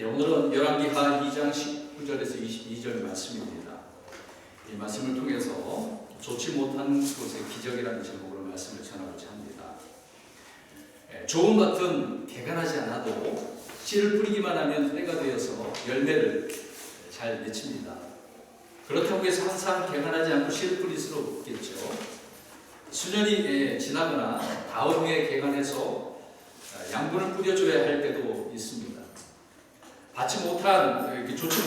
오늘은 열왕기하 2장 19절에서 22절 말씀입니다. 이 말씀을 통해서 좋지 못한 곳의 기적이라는 제목으로 말씀을 전하고자 합니다. 좋은 밭은 개간하지 않아도 씨를 뿌리기만 하면 때가 되어서 열매를 잘 맺힙니다. 그렇다고 해서 항상 개간하지 않고 씨를 뿌릴 수는 없겠죠. 수년이 지나거나 가을 후에 개간해서 양분을 뿌려줘야 할 때도 있습니다. 좋지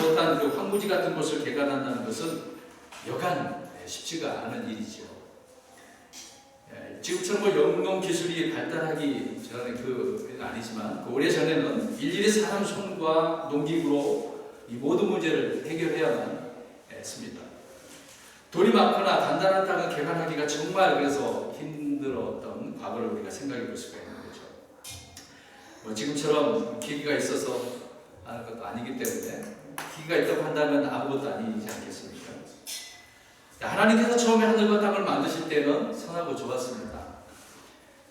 못한 그 황무지 같은 것을 개간한다는 것은 여간 쉽지가 않은 일이죠. 지금처럼 연구용 기술이 발달하기 전에 그건 아니지만 오래 전에는 일일이 사람 손과 농기구로 이 모든 문제를 해결해야만 했습니다. 돌이 많거나 단단한 땅은 개간하기가 정말 그래서 힘들었던 과거를 우리가 생각해 볼 수가 있는 거죠. 지금처럼 기기가 있어서 하는 것도 아니기 때문에 기기가 있다고 한다면 아무것도 아니지 않겠습니까? 하나님께서 처음에 하늘과 땅을 만드실 때는 선하고 좋았습니다.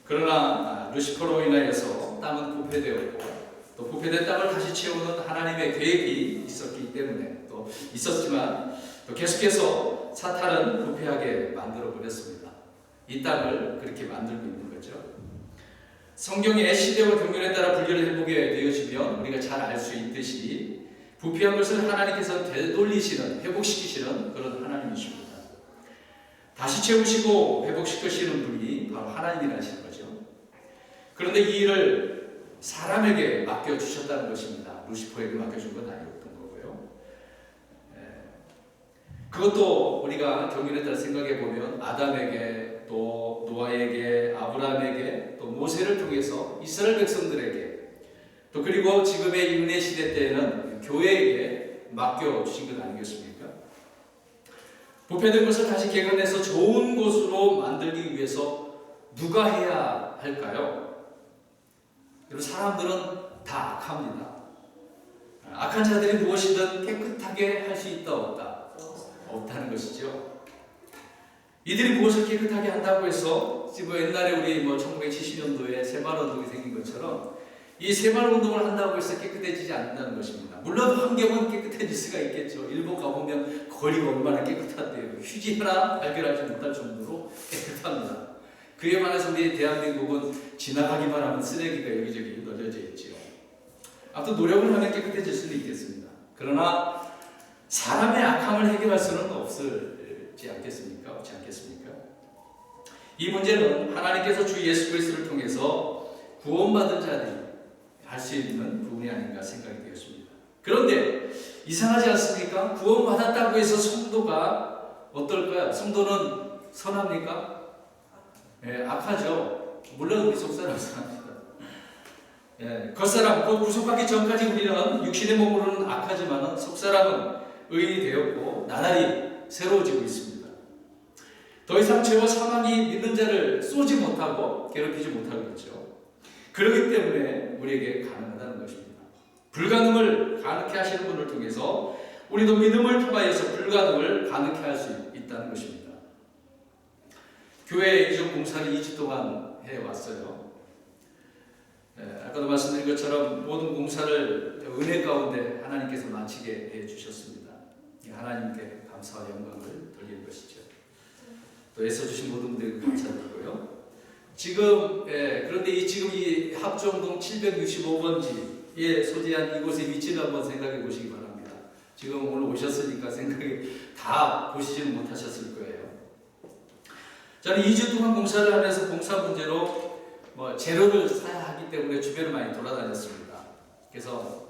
그러나 루시퍼로 인하여서 땅은 부패되었고 또 부패된 땅을 다시 채우는 하나님의 계획이 있었기 때문에 또 있었지만 또 계속해서 사탄은 부패하게 만들어 버렸습니다. 이 땅을 그렇게 만들고 있는 거죠. 성경의 시대와 경륜에 따라 분류를 해보게 되어지면 우리가 잘 알 수 있듯이 부패한 것을 하나님께서 되돌리시는, 회복시키시는 그런 하나님이십니다. 다시 채우시고 회복시키시는 분이 바로 하나님이라시는 거죠. 그런데 이 일을 사람에게 맡겨주셨다는 것입니다. 루시퍼에게 맡겨준 건 아니었던 거고요. 그것도 우리가 경륜에 따라 생각해 보면 아담에게 또 노아에게 아브라함에게 또 모세를 통해서 이스라엘 백성들에게 또 그리고 지금의 은혜 시대 때에는 교회에게 맡겨주신 것 아니겠습니까? 부패된 것을 다시 개간해서 좋은 곳으로 만들기 위해서 누가 해야 할까요? 여러분 사람들은 다 악합니다. 악한 자들이 무엇이든 깨끗하게 할 수 있다 없다? 없다는 것이죠. 이들이 무엇을 깨끗하게 한다고 해서 옛날에 우리 1970년도에 새마을운동이 생긴 것처럼 이 새마을운동을 한다고 해서 깨끗해지지 않는다는 것입니다. 물론 환경은 깨끗해질 수가 있겠죠. 일본 가보면 거리가 얼마나 깨끗한데요. 휴지 하나 발견하지 못할 정도로 깨끗합니다. 그에 반해서 우리 대한민국은 지나가기만 하면 쓰레기가 여기저기 널려져 있죠. 아무튼 노력을 하면 깨끗해질 수는 있겠습니다. 그러나 사람의 악함을 해결할 수는 없지 않겠습니까? 없지 않겠습니까? 이 문제는 하나님께서 주 예수 그리스도를 통해서 구원받은 자들이 할 수 있는 부분이 아닌가 생각이 되었습니다. 그런데 이상하지 않습니까? 구원받았다고 해서 성도가 어떨까요? 성도는 선합니까? 악하죠. 물론 우리 속사람 선합니다. 겉사람, 구속하기 전까지 우리는 육신의 몸으로는 악하지만 속사람은 의인이 되었고 나날이 새로워지고 있습니다. 더 이상 죄와 사망이 믿는 자를 쏘지 못하고 괴롭히지 못하고 있죠. 그렇기 때문에 우리에게 가능하다는 것입니다. 불가능을 가능케 하시는 분을 통해서 우리도 믿음을 통하여서 불가능을 가능케 할 수 있다는 것입니다. 교회 이전 공사를 2주 동안 해왔어요. 아까도 말씀드린 것처럼 모든 공사를 은혜 가운데 하나님께서 마치게 해주셨습니다. 하나님께 감사와 영광을 돌리는 것이죠. 또 애써주신 모든 분들에게 감사드리고요. 그런데 지금 이 합정동 765번지에 소재한 이곳의 위치를 한번 생각해 보시기 바랍니다. 지금 오늘 오셨으니까 생각이 다 보시지는 못하셨을 거예요. 저는 2주 동안 공사를 하면서 공사 문제로 재료를 사야 하기 때문에 주변을 많이 돌아다녔습니다. 그래서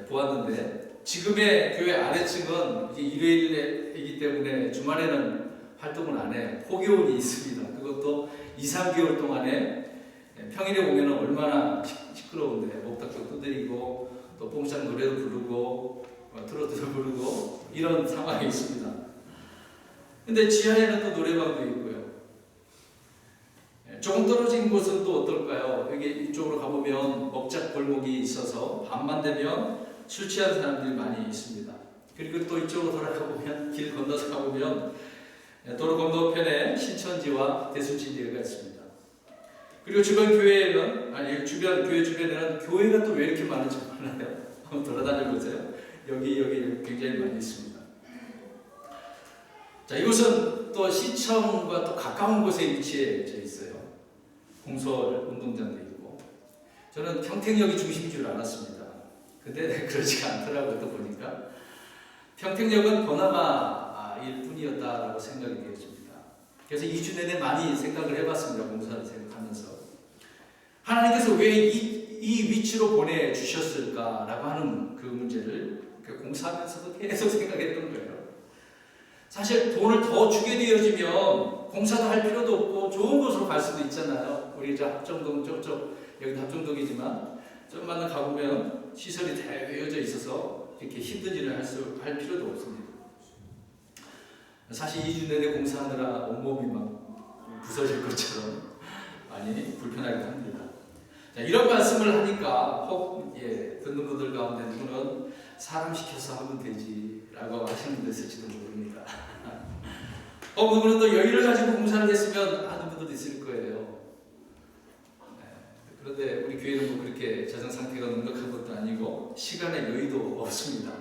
보았는데 지금의 교회 아래층은 일요일이기 때문에 주말에는 활동을 안 해요. 포교원이 있습니다. 그것도 2-3개월 동안에 평일에 오면 얼마나 시끄러운데 목탁도 두드리고 또 뽕짝 노래도 부르고 트로트도 부르고 이런 상황이 있습니다. 근데 지하에는 또 노래방도 있고요. 조금 떨어진 곳은 또 어떨까요? 여기 이쪽으로 가보면 먹자 골목이 있어서 밤만 되면 술 취한 사람들이 많이 있습니다. 그리고 또 이쪽으로 돌아가보면 길 건너서 가보면 도로 건너편에 신천지와 대순천지가 있습니다. 그리고 주변 교회에는 주변 교회 주변에는 교회가 또 왜 이렇게 많은지 몰라요. 돌아다녀 보세요. 여기 굉장히 많이 있습니다. 자, 이곳은 또 시청과 또 가까운 곳에 위치해 있어요. 공설 운동장도 있고. 저는 평택역이 중심인 줄 알았습니다. 근데 그렇지가 않더라고요. 또 보니까 평택역은 보나마일 뿐이었다라고 생각이 되었습니다. 그래서 2주 내내 많이 생각을 해봤습니다. 공사를 생각하면서 하나님께서 왜 이 위치로 보내주셨을까라고 하는 그 문제를 공사하면서도 계속 생각했던 거예요. 사실 돈을 더 주게 되어지면 공사도 할 필요도 없고 좋은 곳으로 갈 수도 있잖아요. 우리 저 합정동 쪽쪽, 여기 합정동이지만 좀만 가보면 시설이 다 되어져 있어서 이렇게 힘든 일을 할 필요도 없습니다. 사실 2주 내내 공사하느라 온몸이 막 부서질 것처럼 많이 불편하기도 합니다. 자, 이런 말씀을 하니까 혹 듣는 분들 가운데 누구는 사람 시켜서 하면 되지라고 하시는 분도 있을지도 모릅니다. 누구는 또 여유를 가지고 공사를 했으면 하는 분들도 있을 거예요. 그런데 우리 교회는 뭐 그렇게 재정 상태가 넉넉한 것도 아니고 시간의 여유도 없습니다.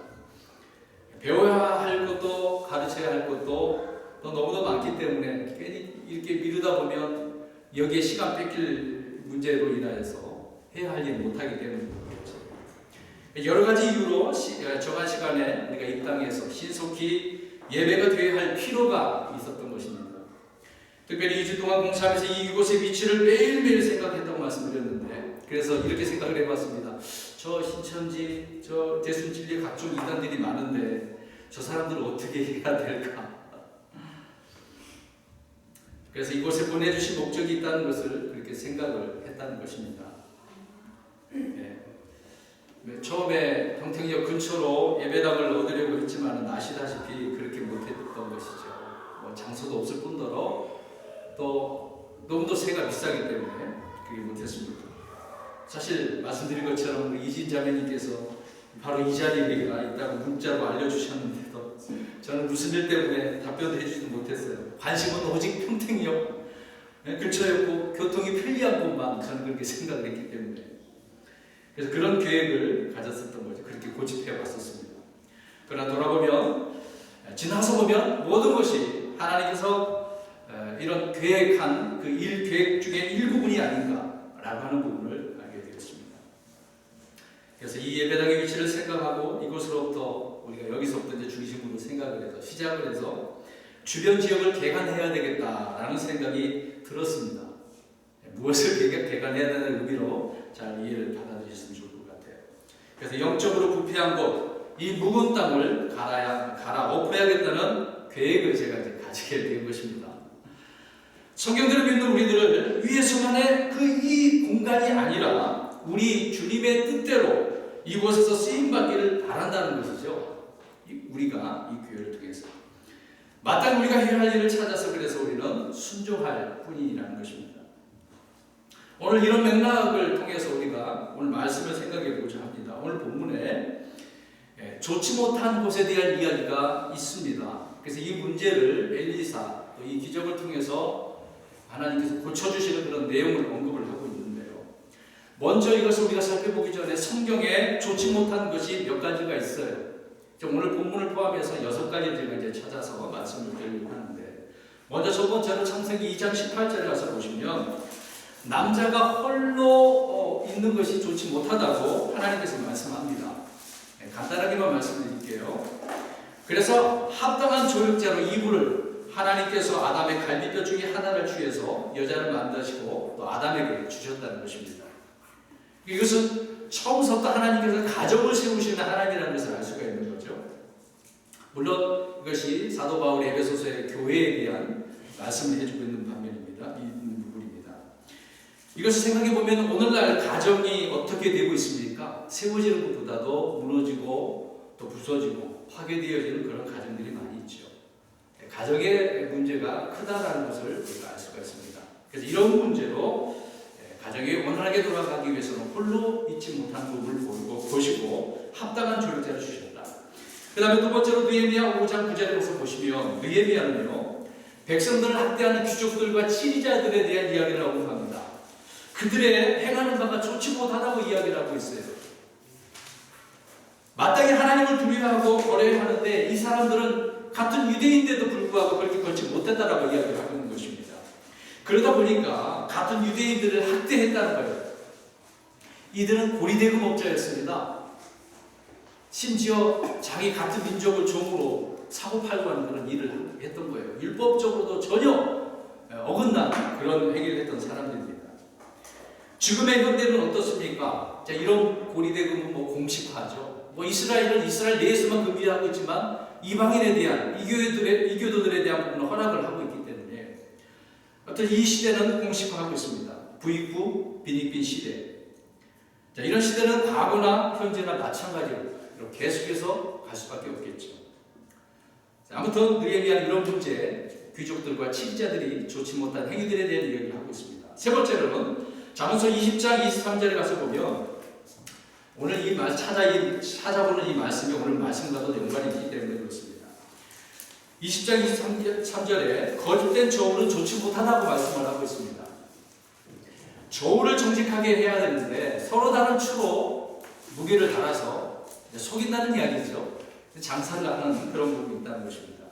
배워야 할 것도 가르쳐야 할 것도 또 너무도 많기 때문에 괜히 이렇게 미루다 보면 여기에 시간 뺏길 문제로 인하여서 해야 할 일 못하기 때문인 거겠죠. 여러 가지 이유로 정한 시간에 우리가 이 땅에서 신속히 예배가 되어야 할 필요가 있었던 것입니다. 특별히 2주 동안 공사하면서 이곳의 위치를 매일매일 생각했다고 말씀드렸는데, 그래서 이렇게 생각을 해봤습니다. 저 신천지, 저 대순진리의 각종 이단들이 많은데 저 사람들을 어떻게 해야 될까? 그래서 이곳에 보내주신 목적이 있다는 것을 그렇게 생각을 했다는 것입니다. 처음에 평택역 근처로 예배당을 얻으려고 했지만 아시다시피 그렇게 못했던 것이죠. 장소도 없을 뿐더러 또 너무도 세가 비싸기 때문에 그게 못했습니다. 사실 말씀드린 것처럼 이진 자매님께서 바로 이 자리에 있다고 문자로 알려주셨는데도 저는 무슨 일 때문에 답변도 해주지도 못했어요. 관심은 오직 평택역 근처였고 교통이 편리한 곳만 저는 그렇게 생각을 했기 때문에, 그래서 그런 계획을 가졌었던 거죠. 그렇게 고집해 왔었습니다. 그러나 돌아보면, 지나서 보면 모든 것이 하나님께서 이런 계획한 그 일 계획 중에 일부분이 아닌가라고 하는 부분을 알게 되었습니다. 그래서 이 예배당의 위치를 생각하고 이곳으로부터 우리가 여기서부터 이제 중심으로 생각을 해서 시작을 해서 주변 지역을 개간해야 되겠다라는 생각이 들었습니다. 무엇을 개간해야 되는 의미로 잘 이해를 받아주셨으면 좋을 것 같아요. 그래서 영적으로 부패한 곳, 이 묵은 땅을 갈아엎어야겠다는 계획을 제가 이제 가지게 된 것입니다. 성경대로 믿는 우리들을 위에서만의 이 공간이 아니라 우리 주님의 뜻대로 이곳에서 쓰임받기를 바란다는 것이죠. 우리가 이 교회를 통해서 마땅히 우리가 해야 할 일을 찾아서 그래서 우리는 순종할 뿐이라는 것입니다. 오늘 이런 맥락을 통해서 우리가 오늘 말씀을 생각해 보자 합니다. 오늘 본문에 좋지 못한 곳에 대한 이야기가 있습니다. 그래서 이 문제를 엘리사, 또 이 기적을 통해서 하나님께서 고쳐주시는 그런 내용을 언급을 하고 있는데요. 먼저 이것을 우리가 살펴보기 전에 성경에 좋지 못한 것이 몇 가지가 있어요. 오늘 본문을 포함해서 6가지를 제가 이제 찾아서 말씀을 드리려고 하는데, 먼저 첫 번째로 창세기 2장 18절에 가서 보시면 남자가 홀로 있는 것이 좋지 못하다고 하나님께서 말씀합니다. 간단하게만 말씀드릴게요. 그래서 합당한 조력자로 이브를 하나님께서 아담의 갈비뼈 중에 하나를 취해서 여자를 만드시고 또 아담에게 주셨다는 것입니다. 이것은 처음부터 하나님께서 가정을 세우시는 하나님이라는 것을 알 수가 있는 거죠. 물론 이것이 사도 바울의 에베소서의 교회에 대한 말씀을 해주고 있는 반면입니다. 이 부분입니다. 이것을 생각해 보면 오늘날 가정이 어떻게 되고 있습니까? 세워지는 것보다도 무너지고 또 부서지고 파괴되어지는 그런 가정들이 많이 있죠. 가정의 문제가 크다라는 것을 우리가 알 수가 있습니다. 그래서 이런 문제로 가정이 원활하게 돌아가기 위해서는 홀로 있지 못한 부분을 보시고 합당한 조력자를 주셨다. 그 다음에 두 번째로 느헤미야 5장 9절에 가서 보시면 느헤미야는요, 백성들을 학대하는 귀족들과 치리자들에 대한 이야기를 하고 합니다. 그들의 행하는 바가 좋지 못하다고 이야기를 하고 있어요. 소유하고 거래하는데 이 사람들은 같은 유대인인데도 불구하고 그렇게 걸지 못했다라고 이야기를 하고 있는 것입니다. 그러다 보니까 같은 유대인들을 학대했다는 거예요. 이들은 고리대금업자였습니다. 심지어 자기 같은 민족을 종으로 사고팔고 하는 그런 일을 했던 거예요. 율법적으로도 전혀 어긋난 그런 행위를 했던 사람들입니다. 지금의 현대는 어떻습니까? 자, 이런 고리대금은 공식화죠. 이스라엘은 이스라엘 내에서만 금지하고 있지만 이방인에 대한 이교도들에 대한 부분은 허락을 하고 있기 때문에 어떤 이 시대는 공식화하고 있습니다. 부익부 빈익빈 시대. 자, 이런 시대는 과거나 현재나 마찬가지로 계속해서 갈 수밖에 없겠죠. 자, 아무튼 느헤미야는 이런 문제, 귀족들과 치리자들이 좋지 못한 행위들에 대한 이야기를 하고 있습니다. 세 번째로는 잠언서 20장 23절에 가서 보면 오늘 이 말 찾아보는 이 말씀이 오늘 말씀과도 연관이 있기 때문에 그렇습니다. 20장 23절에 거짓된 저울은 좋지 못하다고 말씀을 하고 있습니다. 저울을 정직하게 해야 되는데 서로 다른 추로 무게를 달아서 속인다는 이야기죠. 장사를 하는 그런 부분이 있다는 것입니다.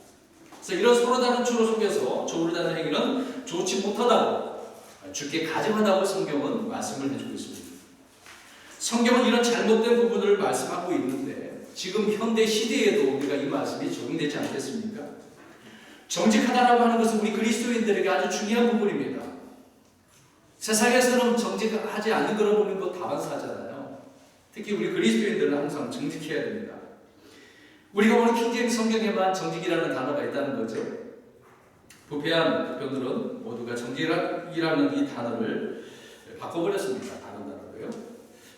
그래서 이런 서로 다른 추로 속여서 저울을 다는 행위는 좋지 못하다고, 죽게 가증하다고 성경은 말씀을 해주고 있습니다. 성경은 이런 잘못된 부분을 말씀하고 있는데 지금 현대 시대에도 우리가 이 말씀이 적용되지 않겠습니까? 정직하다라고 하는 것은 우리 그리스도인들에게 아주 중요한 부분입니다. 세상에서는 정직하지 않는 그런 부분도 다반사잖아요. 특히 우리 그리스도인들은 항상 정직해야 됩니다. 우리가 오늘 킹제임스 성경에만 정직이라는 단어가 있다는 거죠. 부패한 교편들은 모두가 정직이라는 이 단어를 바꿔버렸습니다. 다른 단어로요.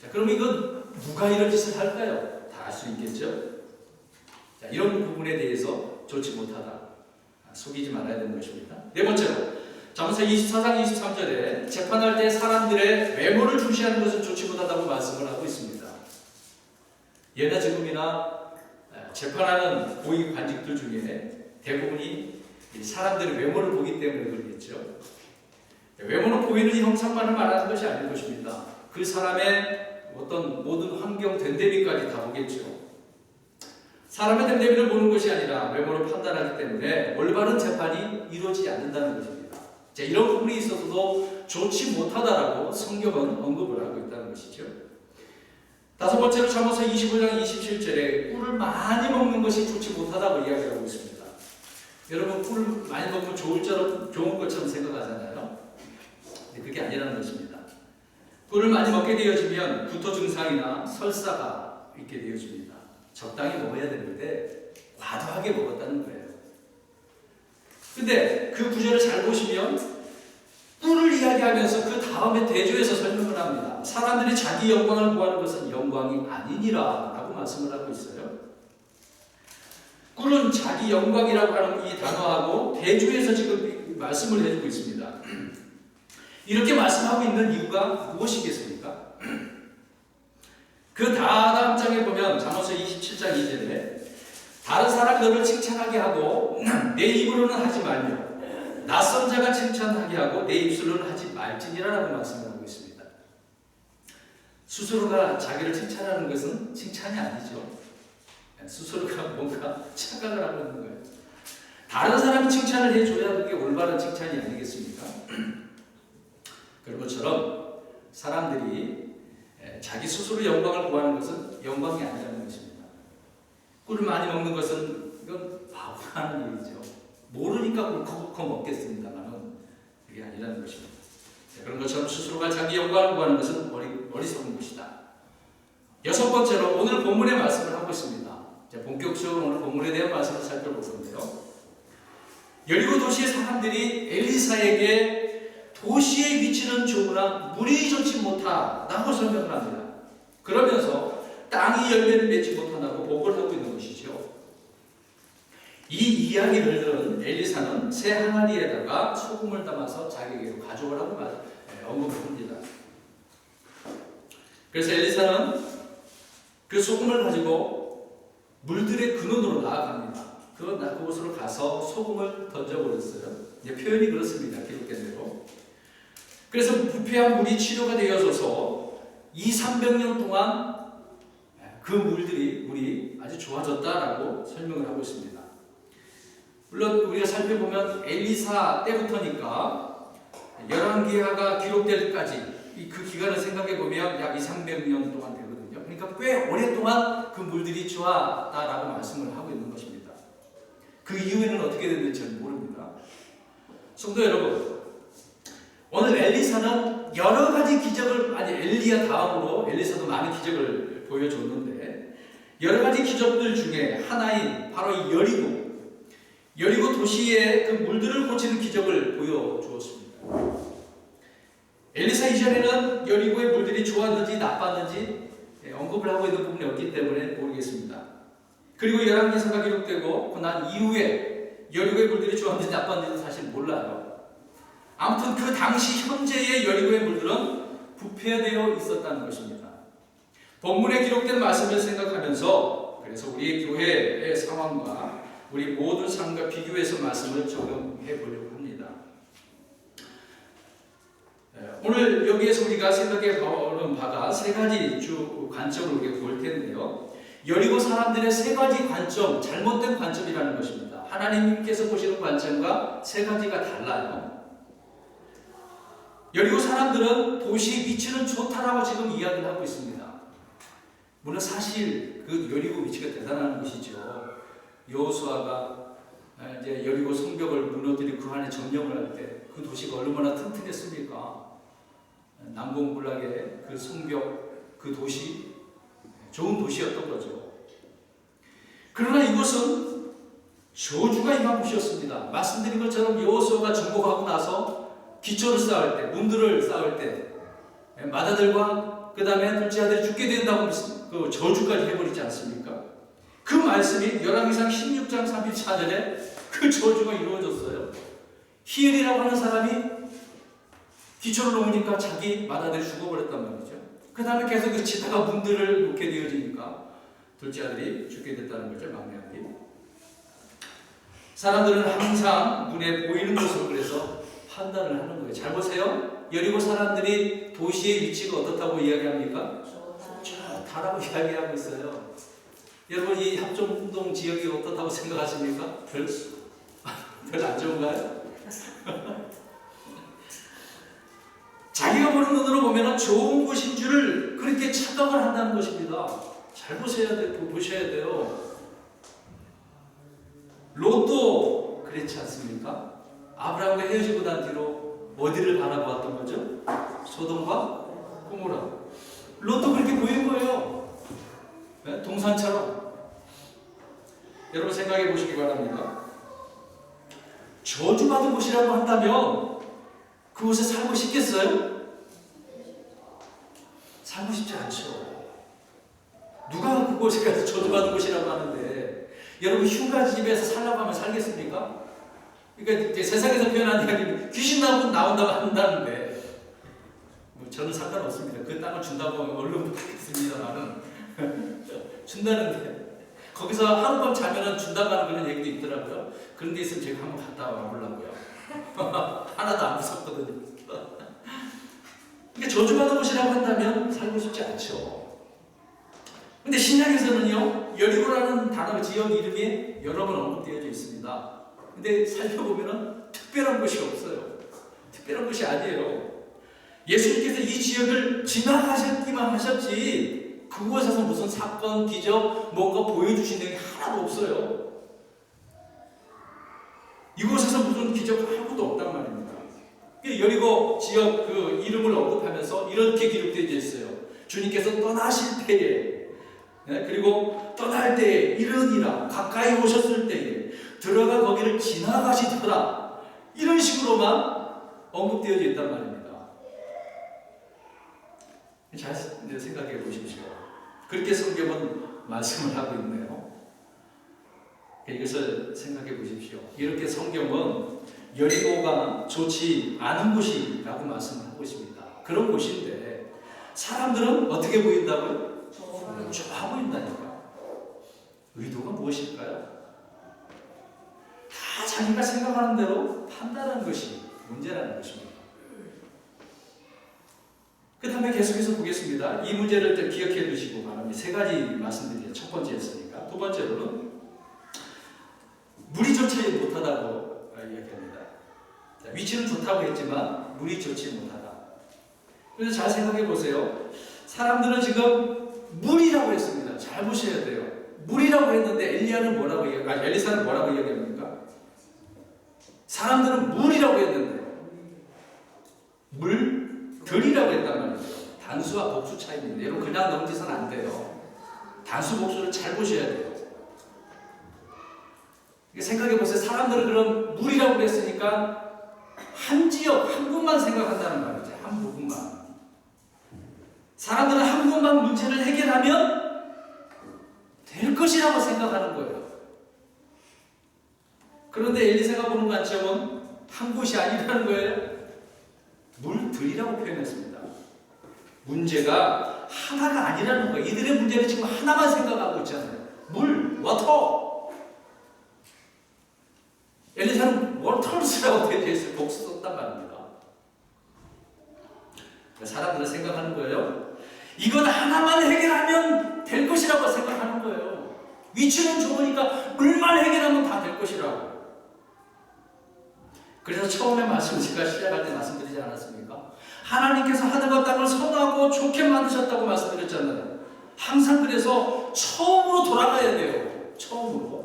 자, 그럼 이건 누가 이런 짓을 할까요? 다 알 수 있겠죠. 자, 이런 부분에 대해서 좋지 못하다, 속이지 말아야 되는 것입니다. 네 번째로 잠언서 24장 23절에 재판할 때 사람들의 외모를 중시하는 것은 좋지 못하다고 말씀을 하고 있습니다. 예나 지금이나 재판하는 고위 관직들 중에 대부분이 사람들의 외모를 보기 때문에 그러겠죠. 외모는 보이는 형상만을 말하는 것이 아닌 것입니다. 그 사람의 어떤 모든 환경 됨됨이까지 다 보겠죠. 사람의 됨됨이를 보는 것이 아니라 외모를 판단하기 때문에 올바른 재판이 이루어지지 않는다는 것입니다. 자, 이런 부분이 있어서도 좋지 못하다라고 성경은 언급을 하고 있다는 것이죠. 다섯 번째로 잠언서 25장 27절에 꿀을 많이 먹는 것이 좋지 못하다고 이야기하고 있습니다. 여러분, 꿀을 많이 먹으면 좋은 것처럼 생각하잖아요. 근데 그게 아니라는 것입니다. 꿀을 많이 먹게 되어지면 구토 증상이나 설사가 있게 되어집니다. 적당히 먹어야 되는데 과도하게 먹었다는 거예요. 근데 그 구절을 잘 보시면 꿀을 이야기하면서 그 다음에 대조해서 설명을 합니다. 사람들이 자기 영광을 구하는 것은 영광이 아니니라 라고 말씀을 하고 있어요. 꿀은 자기 영광이라고 하는 이 단어하고 대조해서 지금 말씀을 해주고 있습니다. 이렇게 말씀하고 있는 이유가 무엇이겠습니까? 그 다음 장에 보면 잠언서 27장 2절에 다른 사람이 너를 칭찬하게 하고 내 입으로는 하지 말며 낯선 자가 칭찬하게 하고 내 입술로는 하지 말지니라라고 말씀을 하고 있습니다. 스스로가 자기를 칭찬하는 것은 칭찬이 아니죠. 스스로가 뭔가 착각을 하고 있는 거예요. 다른 사람이 칭찬을 해줘야 그게 올바른 칭찬이 아니겠습니까? 그런 것처럼 사람들이 자기 스스로 영광을 구하는 것은 영광이 아니라는 것입니다. 꿀을 많이 먹는 것은 이건 바보라는 얘기죠. 모르니까 꿀컥 먹겠습니다만은 그게 아니라는 것입니다. 그런 것처럼 스스로가 자기 영광을 구하는 것은 어리석은 것이다. 여섯 번째로 오늘 본문의 말씀을 하고 있습니다. 본격적으로 오늘 본문에 대한 말씀을 살펴볼 건데요. 여리고 도시의 사람들이 엘리사에게 도시에 위치는 좋으나 물이 좋지 못하다고 설명을 합니다. 그러면서 땅이 열매를 맺지 못한다고 보고를 하고 있는 것이죠. 이 이야기를 들은 엘리사는 새 항아리에다가 소금을 담아서 자기에게로 가져오라고 언급을 합니다. 그래서 엘리사는 그 소금을 가지고 물들의 근원으로 나아갑니다. 그곳으로 가서 소금을 던져버렸어요. 표현이 그렇습니다. 기록된 대로. 그래서 부패한 물이 치료가 되어져서 200~300년 동안 그 물이 아주 좋아졌다라고 설명을 하고 있습니다. 물론 우리가 살펴보면 엘리사 때부터니까 열왕기하가 기록될 때까지 그 기간을 생각해 보면 약 200~300년 동안 되거든요. 그러니까 꽤 오랫동안 그 물들이 좋았다라고 말씀을 하고 있는 것입니다. 그 이후에는 어떻게 됐는지 잘 모릅니다. 성도 여러분, 오늘 엘리사는 여러 가지 기적을, 엘리야 다음으로 엘리사도 많은 기적을 보여줬는데, 여러 가지 기적들 중에 하나인 바로 이 여리고 도시의 그 물들을 고치는 기적을 보여주었습니다. 엘리사 이전에는 여리고의 물들이 좋았는지 나빴는지 언급을 하고 있는 부분이 없기 때문에 모르겠습니다. 그리고 열왕기서가 기록되고 난 이후에 여리고의 물들이 좋았는지 나빴는지도 사실 몰라요. 아무튼 그 당시 현재의 여리고의 물들은 부패되어 있었다는 것입니다. 본문에 기록된 말씀을 생각하면서 그래서 우리 교회의 상황과 우리 모든 삶과 비교해서 말씀을 적용해 보려고 합니다. 오늘 여기에서 우리가 생각해 보는 바가 세 가지 주 관점을 우리가 볼 텐데요. 여리고 사람들의 세 가지 관점, 잘못된 관점이라는 것입니다. 하나님께서 보시는 관점과 세 가지가 달라요. 여리고 사람들은 도시 위치는 좋다라고 지금 이야기를 하고 있습니다. 물론 사실 그 여리고 위치가 대단한 것이죠. 여호수아가 이제 여리고 성벽을 무너뜨리고 그 안에 점령을 할 때 그 도시가 얼마나 튼튼했습니까? 난공불락의 그 성벽, 그 도시, 좋은 도시였던 거죠. 그러나 이곳은 저주가 임한 곳이었습니다. 말씀드린 것처럼 여호수아가 정복하고 나서 기초를 쌓을 때, 문들을 쌓을 때 맏아들과 그 다음에 둘째 아들이 죽게 된다고 그 저주까지 해버리지 않습니까? 그 말씀이 열왕기상 16장 34절에 그 저주가 이루어졌어요. 히엘이라고 하는 사람이 기초를 놓으니까 자기 맏아들이 죽어버렸단 말이죠. 그 다음에 계속 지다가 문들을 놓게 되어지니까 둘째 아들이 죽게 됐다는 거죠. 막내 아들이. 사람들은 항상 눈에 보이는 것으로 그래서 판단을 하는 거예요. 잘 보세요. 여리고 사람들이 도시의 위치가 어떻다고 이야기합니까? 좋다라고 이야기하고 있어요. 여러분 이 합정동 지역이 어떻다고 생각하십니까? 별 안 좋은가요? 자기가 보는 눈으로 보면 좋은 곳인 줄을 그렇게 착각을 한다는 것입니다. 잘 보셔야 돼요. 롯도 그렇지 않습니까? 아브라함과 헤어지고 난 뒤로 어디를 바라보았던 거죠? 소돔과 고모라. 롯도 그렇게 보인 거예요. 네? 동산처럼. 여러분 생각해 보시기 바랍니다. 저주받은 곳이라고 한다면 그곳에 살고 싶겠어요? 살고 싶지 않죠. 누가 그곳에 가서 저주받은 곳이라고 하는데 여러분 흉가집에서 살라고 하면 살겠습니까? 그러니까 세상에서 표현하는 이야기는 귀신 나온다고 한다는데 저는 상관없습니다. 그 땅을 준다고 얼른 부탁했습니다만은 준다는데 거기서 하룻밤 자면은 준다고 하는 그런 얘기도 있더라고요. 그런 데 있으면 제가 한번 갔다 와보려고요. 하나도 안 무섭거든요. 그러니까 저주받은 곳이라고 한다면 살고 싶지 않죠. 근데 신약에서는요, 여리고라는 단어 지역 이름이 여러 번 언급되어져 있습니다. 근데 살펴보면 특별한 곳이 없어요. 특별한 곳이 아니에요. 예수님께서 이 지역을 지나가셨기만 하셨지 그곳에서 무슨 사건, 기적, 뭔가 보여주신 내용이 하나도 없어요. 이곳에서 무슨 기적 아무도 없단 말입니다. 여리고 지역 그 이름을 언급하면서 이렇게 기록되어 있어요. 주님께서 떠나실 때에, 그리고 떠날 때에 이르니라, 가까이 오셨을 때에, 들어가 거기를 지나가시더라. 이런 식으로만 언급되어져 있단 말입니다. 잘 생각해 보십시오. 그렇게 성경은 말씀을 하고 있네요. 이것을 생각해 보십시오. 이렇게 성경은 여리고가 좋지 않은 곳이라고 말씀을 하고 있습니다. 그런 곳인데 사람들은 어떻게 보인다고요? 좋아 보인다니까. 의도가 무엇일까요? 다 자기가 생각하는 대로 판단하는 것이 문제라는 것입니다. 그 다음에 계속해서 보겠습니다. 이 문제를 또 기억해 두시고 바랍니다. 세 가지 말씀드리죠. 첫 번째였으니까. 두 번째로는 물이 좋지 못하다고 이야기합니다. 위치는 좋다고 했지만 물이 좋지 못하다. 그래서 잘 생각해 보세요. 사람들은 지금 물이라고 했습니다. 잘 보셔야 돼요. 물이라고 했는데 엘리사는 뭐라고 이야기합니까? 사람들은 물이라고 했는데 물들이라고 했단 말이죠. 단수와 복수 차이입니다. 여러분 그냥 넘기서는 안 돼요. 단수 복수를 잘 보셔야 돼요. 생각해 보세요. 사람들은 그럼 물이라고 그랬으니까 한 지역, 한 곳만 생각한다는 말이죠. 한 부분만. 사람들은 한 곳만 문제를 해결하면 될 것이라고 생각하는 거예요. 그런데 엘리사가 보는 관점은 한 곳이 아니라는 거예요. 물들이라고 표현했습니다. 문제가 하나가 아니라는 거예요. 이들의 문제는 지금 하나만 생각하고 있잖아요. 물, 워터. 엘리사는 워터스라고 되어 있어요. 복수 썼단 말입니다. 사람들은 생각하는 거예요. 이것 하나만 해결하면 될 것이라고 생각하는 거예요. 위치는 좋으니까 물만 해결하면 다 될 것이라고. 그래서 처음에 제가 시작할 때 말씀드리지 않았습니까? 하나님께서 하늘과 땅을 선하고 좋게 만드셨다고 말씀드렸잖아요. 항상 그래서 처음으로 돌아가야 돼요. 처음으로.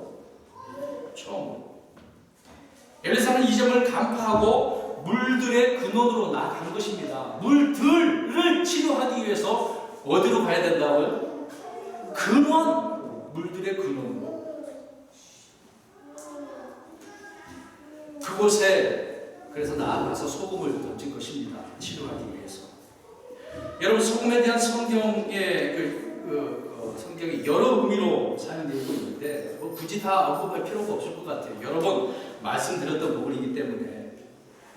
엘리사는 이 점을 간파하고 물들의 근원으로 나아간 것입니다. 물들을 치료하기 위해서 어디로 가야 된다고요? 근원, 물들의 근원으로. 그곳에 그래서 나아가서 소금을 던진 것입니다. 치료하기 위해서. 여러분 소금에 대한 성경의 성경이 여러 의미로 사용되고 있는데 굳이 다 언급할 필요가 없을 것 같아요. 여러 번 말씀드렸던 부분이기 때문에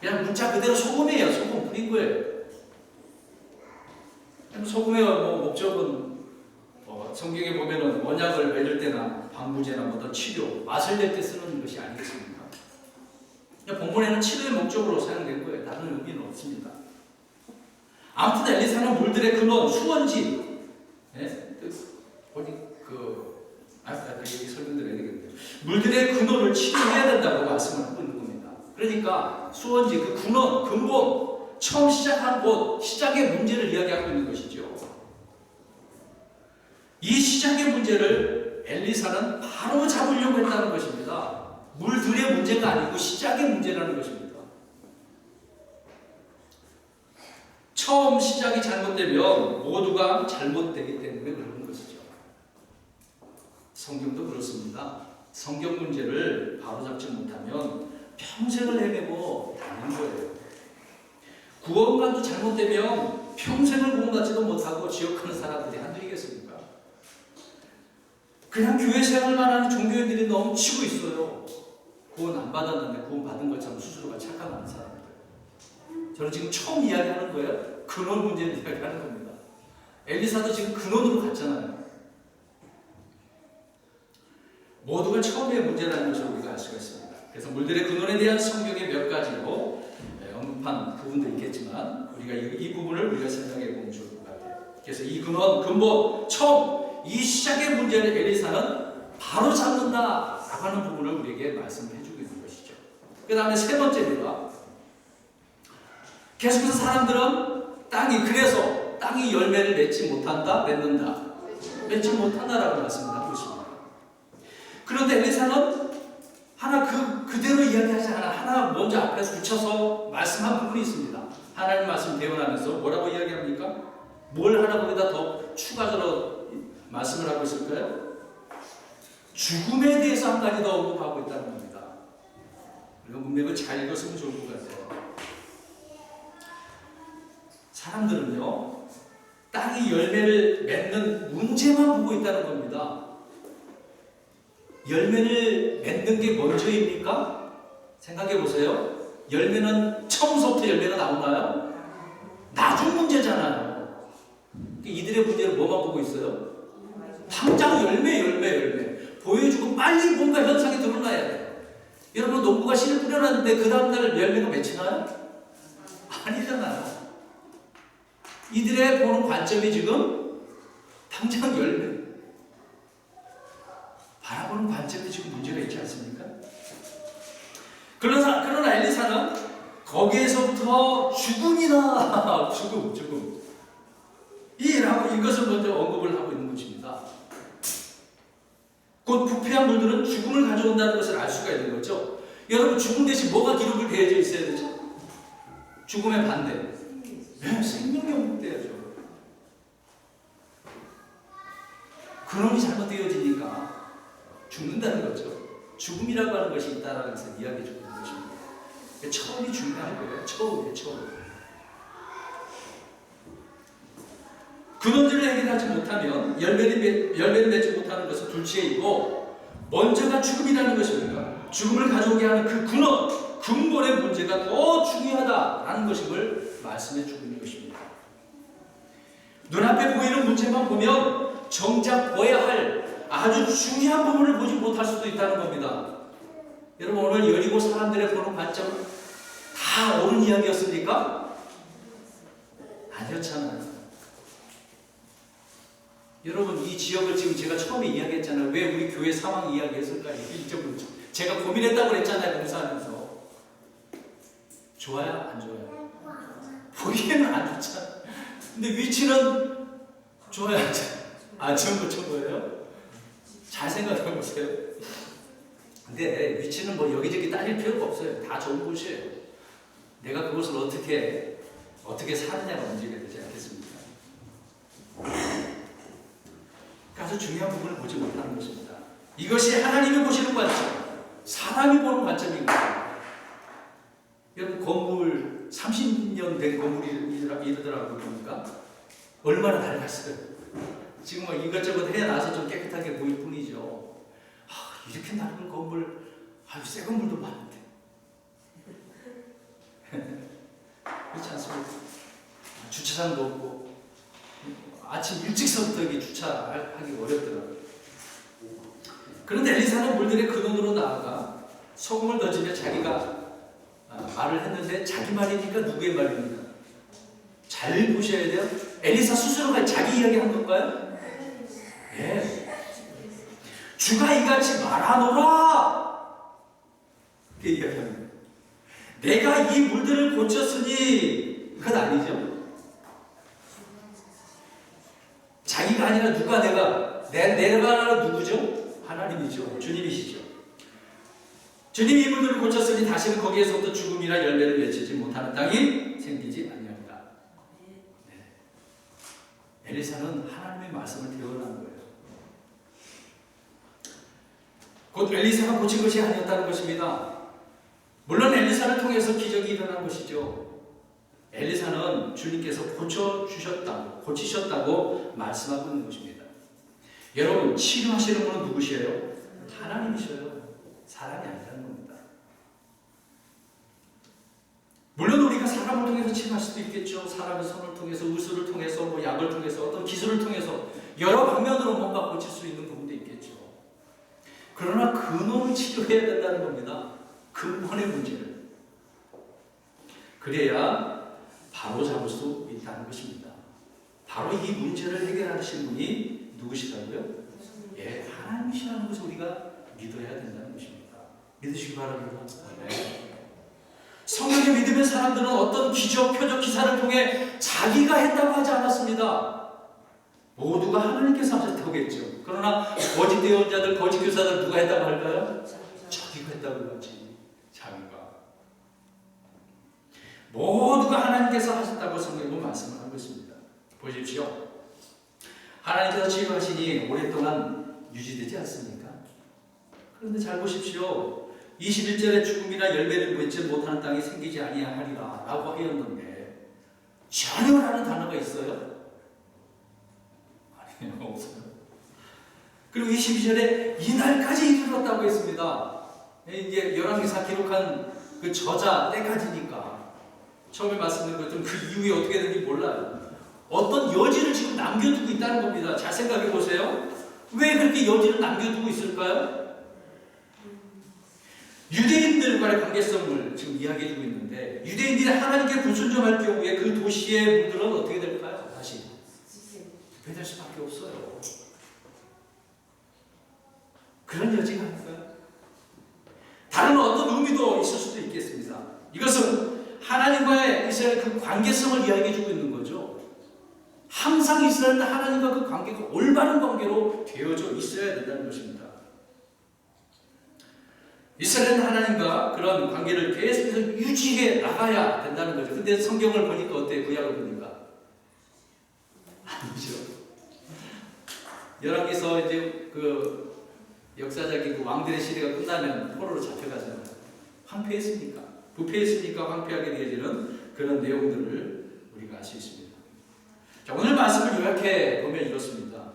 그냥 문자 그대로 소금이에요. 소금 뿌린 거예요. 소금의 목적은 성경에 보면은 원약을 맺을 때나 방부제나 어떤 치료, 맛을 낼 때 쓰는 것이 아니겠습니까? 본문에는 치료의 목적으로 사용된 거예요. 다른 의미는 없습니다. 아무튼 엘리사는 물들의 근원, 수원지, 여기 설명드려야 되겠네요. 물들의 근원을 치료해야 된다고 말씀을 하고 있는 겁니다. 그러니까 수원지, 그 근원, 근본, 처음 시작한 곳, 시작의 문제를 이야기하고 있는 것이죠. 이 시작의 문제를 엘리사는 바로 잡으려고 했다는 것입니다. 물들의 문제가 아니고 시작의 문제라는 것입니다. 처음 시작이 잘못되면 모두가 잘못되기 때문에 그런 것이죠. 성경도 그렇습니다. 성경 문제를 바로잡지 못하면 평생을 헤매고 다니는 거예요. 구원관도 잘못되면 평생을 구원받지도 못하고 지옥하는 사람들이 한둘이겠습니까? 그냥 교회 생활만 하는 종교인들이 넘치고 있어요. 구원 안 받았는데 구원 받은 것처럼 스스로가 착각하는 사람들. 저는 지금 처음 이야기하는 거예요. 근원 문제를 이야기하는 겁니다. 엘리사도 지금 근원으로 갔잖아요. 모두가 처음의 문제라는 것을 우리가 알 수가 있습니다. 그래서 물들의 근원에 대한 성경의 몇 가지로 언급한 부분도 있겠지만 우리가 이 부분을 우리가 생각해 보면 좋을 것 같아요. 그래서 이 근원, 근본, 처음 이 시작의 문제를 엘리사는 바로 잡는다라고 하는 부분을 우리에게 말씀을 해주고 있는 것이죠. 그 다음에 세 번째입니다. 계속해서 사람들은 땅이 열매를 맺지 못한다, 맺는다. 맺지 못한다라고 말씀하고 있습니다. 그런데 엘리사는 하나 그대로 이야기하지 않아. 하나 먼저 앞에서 붙여서 말씀한 부분이 있습니다. 하나님 말씀 대언하면서 뭐라고 이야기합니까? 뭘 하나 거기다 더 추가적으로 말씀을 하고 있을까요? 죽음에 대해서 한 가지 더 언급하고 있다는 겁니다. 우리가 문맥을 잘 읽었으면 좋을 것 같아요. 사람들은요, 땅이 열매를 맺는 문제만 보고 있다는 겁니다. 열매를 맺는 게 먼저입니까? 생각해 보세요. 열매는 처음부터 열매가 나오나요? 나중 문제잖아요. 이들의 문제를 뭐만 보고 있어요? 당장 열매 보여주고 빨리 뭔가 현상이 드러나야 돼요. 여러분 농부가 씨를 뿌려놨는데 그 다음날 열매가 맺히나요? 아니잖아요. 이들의 보는 관점이 지금 당장 열매 바라보는 관점이 지금 문제가 있지 않습니까? 그러나 엘리사는 거기에서부터 죽음이나 죽음 이것을 먼저 언급을 하고 있는 것입니다. 곧 부패한 물들은 죽음을 가져온다는 것을 알 수가 있는 거죠. 여러분, 죽음 대신 뭐가 기록을 되어져 있어야 되죠? 죽음의 반대. 네, 생명이 언급되어야죠. 근원이 잘못되어지니까 죽는다는 거죠. 죽음이라고 하는 것이 있다라는 것을 이야기해 주는 것입니다. 처음이 중요한 거예요. 처음. 근원들을 해결하지 못하면 열매를 맺지 못하는 것은 둘째이고, 먼저가 죽음이라는 것입니다. 죽음을 가져오게 하는 그 근본의 문제가 더 중요하다라는 것임을 말씀해 주고 있는 것입니다. 눈앞에 보이는 문제만 보면 정작 보아야 할 아주 중요한 부분을 보지 못할 수도 있다는 겁니다. 여러분, 오늘 여리고 사람들의 보는 관점 다 옳은 이야기였습니까? 아니었잖아요. 여러분, 이 지역을 지금 제가 처음에 이야기했잖아요. 왜 우리 교회 상황 이야기했을까요? 이쪽으로 제가 고민했다고 그랬잖아요. 봉사하면서. 좋아요? 안 좋아요? 보기에는 안 좋잖아. 근데 위치는 좋아요? 안 좋은 거예요? 잘 생각해 보세요. 근데 위치는 뭐 여기저기 따질 필요가 없어요. 다 좋은 곳이에요. 내가 그것을 어떻게 사느냐가 문제가 되지 않겠습니까? 아주 중요한 부분을 보지 못하는 것입니다. 이것이 하나님이 보시는 관점, 사람이 보는 관점입니다. 여러분, 건물 30년 된 건물이더라고요. 보니까 얼마나 낡았어요. 지금 뭐 이것저것 해놔서 좀 깨끗하게 보일 뿐이죠. 이렇게 낡은 건물, 새 건물도 많은데. 그렇지 않습니까? 주차장도 없고, 아침 일찍서부터 여기 주차하기 어렵더라고요. 그런데 엘리사는 물들의 근원으로 나아가 소금을 던지며 자기가 말을 했는데, 자기 말이니까 누구의 말입니까? 잘 보셔야 돼요. 엘리사 스스로가 자기 이야기 한 건가요? 예. 주가 이같이 말하노라, 이렇게 이야기합니다. 내가 이 물들을 고쳤으니, 그건 아니죠. 자기가 아니라 내가 누구죠? 하나님이죠. 주님이시죠. 주님이 이 물들을 고쳤으니 다시는 거기에서부터 죽음이나 열매를 맺히지 못하는 땅이 생기지 아니하리라. 네. 엘리사는 하나님의 말씀을 대언한 거예요. 곧 엘리사가 고친 것이 아니었다는 것입니다. 물론 엘리사를 통해서 기적이 일어난 것이죠. 엘리사는 주님께서 고치셨다고 말씀하고 있는 것입니다. 여러분, 치료하시는 분은 누구시에요? 하나님이셔요. 사람이 아니라는 겁니다. 물론 우리가 사람을 통해서 치료할 수도 있겠죠. 사람의 손을 통해서, 의술을 통해서, 뭐 약을 통해서, 어떤 기술을 통해서 여러 방면으로 뭔가 고칠 수 있는 부분도 있겠죠. 그러나 근원을 치료해야 된다는 겁니다. 근본의 문제를. 그래야 바로 잡을 수 있다는 것입니다. 바로 이 문제를 해결하시는 분이 누구시라고요? 예, 하나님이시라는 것을 우리가 믿어야 된다는 것입니다. 믿으시기 바랍니다. 네. 성령의 믿음의 사람들은 어떤 기적, 표적, 기사를 통해 자기가 했다고 하지 않았습니다. 모두가 하나님께서 하셨다고 했죠. 그러나 거짓 예언자들, 거짓 교사들 누가 했다고 할까요? 자기가 했다고 하지. 자기가. 모두가 하나님께서 하셨다고 성경은 말씀을 하고 있습니다. 보십시오. 하나님께서 치료하시니 오랫동안 유지되지 않습니까? 그런데 잘 보십시오. 21절에 죽음이나 열매를 맺지 못하는 땅이 생기지 아니하리라 라고 하였는데, 전혀라는 단어가 있어요? 아니요, 없어요. 그리고 22절에 이날까지 이르렀다고 했습니다. 이제 열왕기사 기록한 그 저자 때까지니까 처음에 말씀드린 것처럼 그 이후에 어떻게 되는지 몰라요. 어떤 여지를 지금 남겨두고 있다는 겁니다. 잘 생각해 보세요. 왜 그렇게 여지를 남겨두고 있을까요? 유대인들과의 관계성을 지금 이야기해주고 있는데, 유대인들이 하나님께 불순종할 경우에 그 도시의 물들은 어떻게 될까요? 부패될 수밖에 없어요. 그런 여지가 아닐까요? 다른 어떤 의미도 있을 수도 있겠습니다. 이것은 하나님과의 이스라엘의 그 관계성을 이야기해주고 있는 거죠. 항상 이스라엘은 하나님과 그 관계가 올바른 관계로 되어져 있어야 된다는 것입니다. 이스라엘은 하나님과 그런 관계를 계속해서 유지해 나가야 된다는 거죠. 근데 성경을 보니까 어때요? 구약을 보니까 아니죠. 열왕기서 이제 그 역사적인 그 왕들의 시대가 끝나면 포로로 잡혀가잖아요. 황폐했습니까? 부패했으니까 황폐하게 되어지는 그런 내용들을 우리가 알 수 있습니다. 자, 오늘 말씀을 요약해 보면 이렇습니다.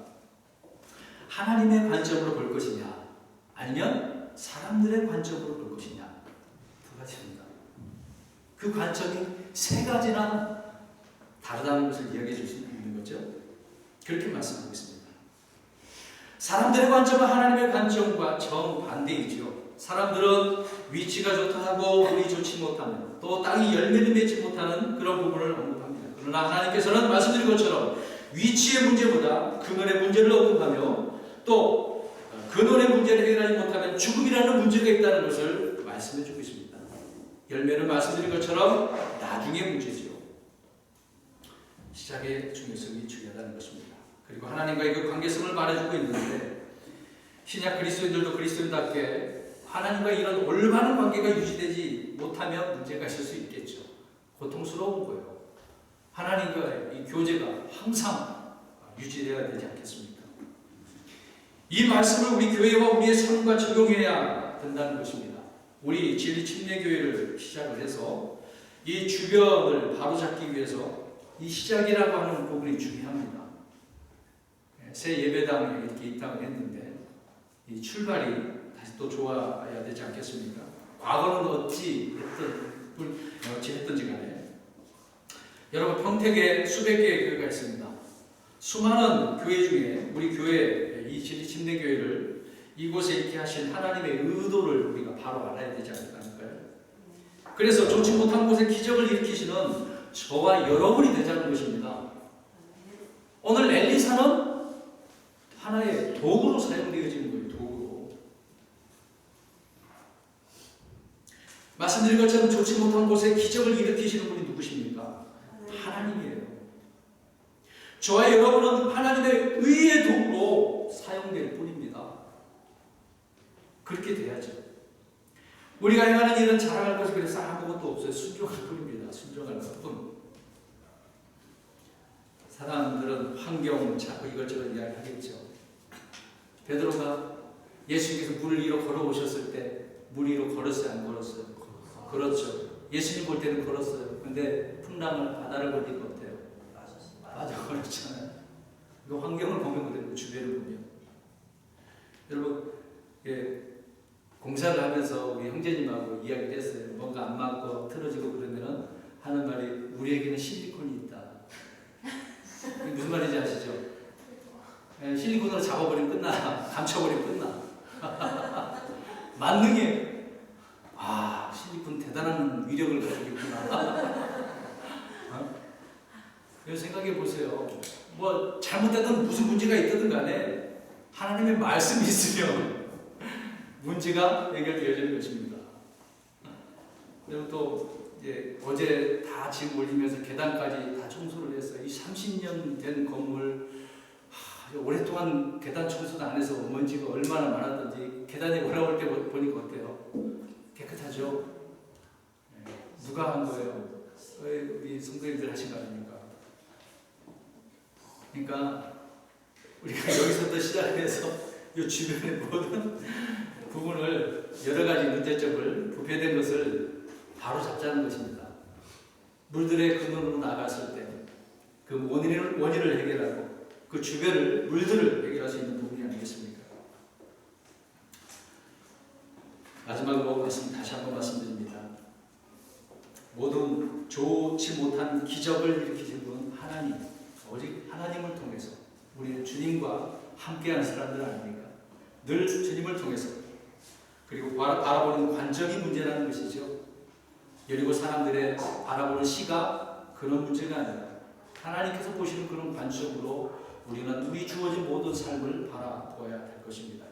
하나님의 관점으로 볼 것이냐, 아니면 사람들의 관점으로 볼 것이냐, 두 가지입니다. 그 관점이 세 가지나 다르다는 것을 이야기해 줄 수 있는 거죠. 그렇게 말씀하고 있습니다. 사람들의 관점은 하나님의 관점과 정반대이죠. 사람들은 위치가 좋다 하고 물이 좋지 못하면, 또 땅이 열매를 맺지 못하는 그런 부분을 언급합니다. 그러나 하나님께서는 말씀드린 것처럼 위치의 문제보다 근원의 문제를 언급하며, 또 근원의 문제를 해결하지 못하면 죽음이라는 문제가 있다는 것을 말씀해 주고 있습니다. 열매는 말씀드린 것처럼 나중의 문제지요. 시작의 중요성이 중요하다는 것입니다. 그리고 하나님과의 그 관계성을 말해주고 있는데, 신약 그리스도인들도 그리스도인답게 하나님과 이런 올바른 관계가 유지되지 못하면 문제가 있을 수 있겠죠. 고통스러운 거예요. 하나님과의 이 교제가 항상 유지되어야 되지 않겠습니까? 이 말씀을 우리 교회와 우리의 삶과 적용해야 된다는 것입니다. 우리 진리 침례교회를 시작을 해서 이 주변을 바로잡기 위해서 이 시작이라고 하는 부분이 중요합니다. 새 예배당에 이렇게 입당을 했는데 이 출발이 다시 또 좋아야 되지 않겠습니까? 과거는 어찌 했던지 간에 여러분, 평택에 수백 개의 교회가 있습니다. 수많은 교회 중에 우리 교회, 이 진리 침례교회를 이곳에 있게 하신 하나님의 의도를 우리가 바로 알아야 되지 않을까요? 그래서 좋지 못한 곳에 기적을 일으키시는 저와 여러분이 되자는 것입니다. 오늘 엘리사는 하나의 도구로 사용되어지는 거예요. 도구로. 말씀드린 것처럼 좋지 못한 곳에 기적을 일으키시는 분이 누구십니까? 하나님이에요. 저와 여러분은 하나님의 의의 도구로 사용될 뿐입니다. 그렇게 돼야죠. 우리가 행하는 일은 자랑할 것이 그래서 아무것도 없어요. 순종할 뿐입니다. 순종할 것뿐. 사람들은 환경 자꾸 이것저것 이야기하겠죠. 베드로가 예수님께서 물 위로 걸어오셨을 때 물 위로 걸었어요? 안 걸었어요? 그렇죠. 예수님 볼 때는 걸었어요. 근데 풍랑을, 바다를 보니까 어때요? 빠져버렸잖아요. 그 환경을 보면 그대로 주변을 보면. 여러분, 공사를 하면서 우리 형제님하고 이야기를 했어요. 뭔가 안 맞고 틀어지고 그러면은 하는 말이, 우리에게는 실리콘이 있다. 무슨 말인지 아시죠? 실리콘으로 잡아버리면 끝나. 감춰버리면 끝나. 만능이에요. 아, 실리콘 대단한 위력을 가지고 있구나. 생각해 보세요. 뭐 잘못되든 무슨 문제가 있든 간에 하나님의 말씀이 있으면 문제가 해결되어지는 것입니다. 그리고 또 어제 다 짐 올리면서 계단까지 다 청소를 했어요. 이 30년 된 건물, 오랫동안 계단 청소도 안 해서 먼지가 얼마나 많았던지 계단에 올라올 때 보니까 어때요? 깨끗하죠? 누가 한 거예요? 우리 성도님들 하신 거 아닙니까? 그러니까 우리가 여기서부터 시작해서 이 주변의 모든 부분을, 여러 가지 문제점을, 부패된 것을 바로 잡자는 것입니다. 물들의 근원으로 나갔을 때 그 원인을 해결하고 그 주변을, 물들을 해결할 수 있는 부분이 아니겠습니까? 마지막으로 다시 한번 말씀드립니다. 모든 좋지 못한 기적을 일으키신 분은 하나님, 오직 하나님을 통해서 우리는 주님과 함께하는 사람들 아닙니까? 늘 주님을 통해서. 그리고 바라보는 관점이 문제라는 것이죠. 여리고 사람들의 바라보는 시각, 그런 문제가 아니라 하나님께서 보시는 그런 관점으로 우리는 우리 주어진 모든 삶을 바라보아야 할 것입니다.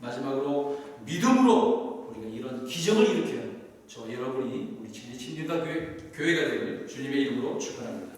마지막으로 믿음으로 우리가 이런 기적을 일으키는 저 여러분이 우리 진리 침례가 교회가 되길 주님의 이름으로 축원합니다.